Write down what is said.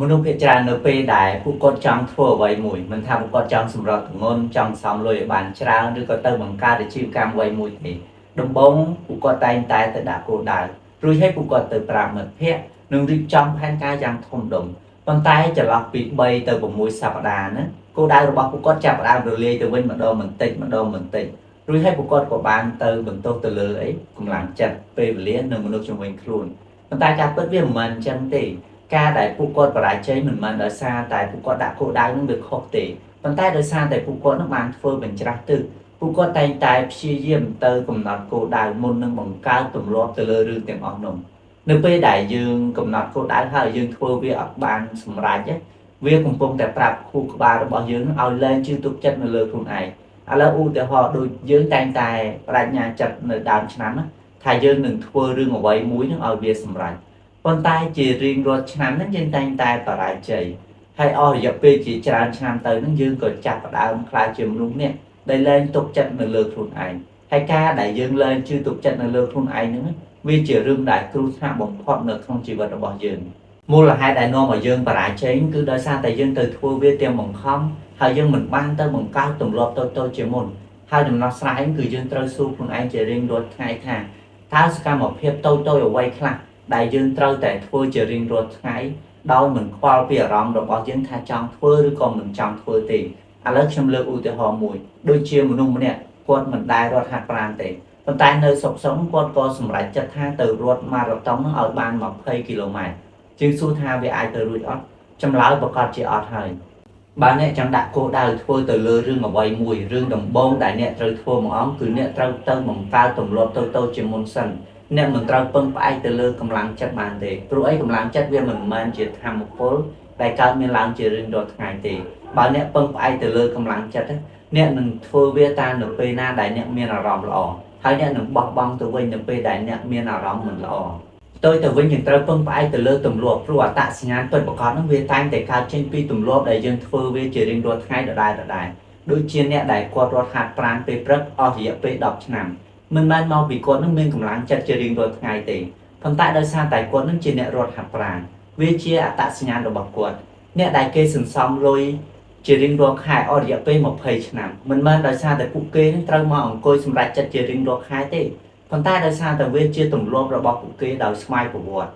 มนุษย์พิจารณาไปได้ผู้กดจังทั่วไว้หมุยมันทำผู้กดจังสำหรับงนจังสองลอยบานชราหรือก็เติมบังการในชีวิตการไว้หมุยนี่ดมบงผู้กดตายตายแต่ด่าโกดารู้ให้ผู้กดเติมปราเหมือนเพี้ยหนึ่งริบจังแผนการยังทมดมบางตายจะหลับปีใบเติมบมวยสัปดาห์นะโกดาระบผู้กดจับดาวเรือเติมวิ่งมาโดนเหมือนติดมาโดนเหมือนติดรู้ให้ผู้กดกบานเติมบนโต๊ะเตลือไอ้กำลังจัดไปเลี้ยงหนึ่งมนุษย์จงเวงครูนบางตายการเปิดเรื่องมันจังตีการได้ผู้กดประหลาดใจเหมือนมันโดยซาแต่ผู้กดด่าโกได้ต้องเดือดครบตีบางใต้โดยซาแต่ผู้กดน้ำมันเฟื่องเป็นจรักตึกผู้กดแต่งตายชี้เยี่ยมเตอกำหนดโกได้มุนนึงบังการตุ่มรอบเตลือรือเตียงอ่อนนมนึกไปได้ยืงกำหนดโกได้ถ้ายืงเฟื่องเวียออกบานสมรายเวียกงปงแต่ปรับคู่บาร์บอกยืงเอาเล่นชื่อตุกจัดในเรือทุนไอแล้วอูแต่họดูยืงแต่งตายประญาจัดในดาวฉนั้นถ่ายยืงหนึ่งเฟื่องเรื่องเอาไว้มุ้ยนึงเอาเวียสมรายคนตายจีริงรถฉนั้นนั่นยังแต่งตายต่อหลายใจให้อ้อยอย่าไปจีจานฉนั้นเตยนั่นยืงก็จับดาวคลายจิมรุ่งเนี่ยได้เล่นตุกจัดในเรือทุนไอให้กาได้ยืงเล่นชื่อตุกจัดในเรือทุนไอนึงวิจิเรื่องได้ครูท่าบ่งพอดเนื้อของชีวิตរបស់យើងមូលហេតុដែលនាំឲ្យយើងបរាជ័យគឺដោយសារតែយើងទៅធ្វើវាទាំងបង្ខំហើយយើងមិនបានទៅបង្កើតទម្លាប់តូចៗជាមុនហើយដំណោះស្រាយគឺយើងត្រូវសួរខ្លួនឯងជារៀងរាល់ថ្ងៃថាតើសកម្មភាពតូចៗអ្វីខ្លះដែលយើងត្រូវតែធ្វើជារៀងរាល់ថ្ងៃដោយមិនខ្វល់ពីអារម្មណ៍របស់យើងថាចង់ធ្វើឬក៏មិនចង់ធ្វើទេឥឡូវខ្ញុំលើកឧទាហរណ៍មួយដូចជាមនុស្សម្នាក់គាត់មិនដែលរត់ហាត់ប្រាណទេប៉ុន្តែនៅសុខសង្ឃគាត់ក៏សម្រេចចិត្តថាទៅរត់ម៉ារ៉ាតុងឲ្យបាន20គីឡូម៉ែត្រជាងសួរថាវាអាចទៅរួចអត់ចម្លើយប្រកាសជាអត់ហើយបើអ្នកចង់ដាក់គោលដៅធ្វើទៅលើរឿងអ្វីមួយរឿងដំបូងដែលអ្នកត្រូវធ្វើមួយអង្គគឺអ្នកត្រូវទៅបង្កើតទម្លាប់តូចៗជាមុនសិនអ្នកមិនត្រូវពឹងផ្អែកទៅលើកម្លាំងចិត្តបានទេព្រោះអីកម្លាំងចិត្តវាមិនមែនជាធម្មពលដែលកើតមានឡើងជារៀងរាល់ថ្ងៃទេបើអ្នកពឹងផ្អែកទៅលើកម្លាំងចិត្តអ្នកនឹងធ្វើវាតាមនៅពេលណាដែលអ្នកមានអារម្មណ៍ល្អហើយអ្នកនឹងបោះបង់ទៅវិញនៅពេលដែលអ្នកមានអារម្មណ៍មិនល្អផ្ទុយទៅវិញយើងត្រូវពឹងផ្អែកទៅលើទម្លាប់ព្រោះអត្តសញ្ញាណពិតប្រាកដនោះវាតែងតែកើតចេញពីទម្លាប់ដែលយើងធ្វើវាជារៀងរាល់ថ្ងៃដដែលដូចជាអ្នកដែលគាត់រត់ហាត់ប្រាណពេលព្រឹកអស់រយៈពេល10ឆ្នាំមិនមែនមកពីគាត់នឹងមានកម្លាំងចិត្តជារៀងរាល់ថ្ងៃទេប៉ុន្តែដោយសារតែគាត់នឹងជាអ្នករត់ហាត់ប្រាណវាជាអត្តសញ្ញាណរបស់គាត់អ្នកដែលគេសន្សំលុយជារៀងរាល់ខែអស់រយៈពេល20ឆ្នាំមិនមែនដោយសារតែពួកគេនឹងត្រូវមកអង្គុយសម្រេចចិត្តជារៀងរាល់ខែទេប៉ុន្តែដោយសារតែវាជាទម្លាប់របស់ពួកគេដោយស្វ័យប្រវត្តិ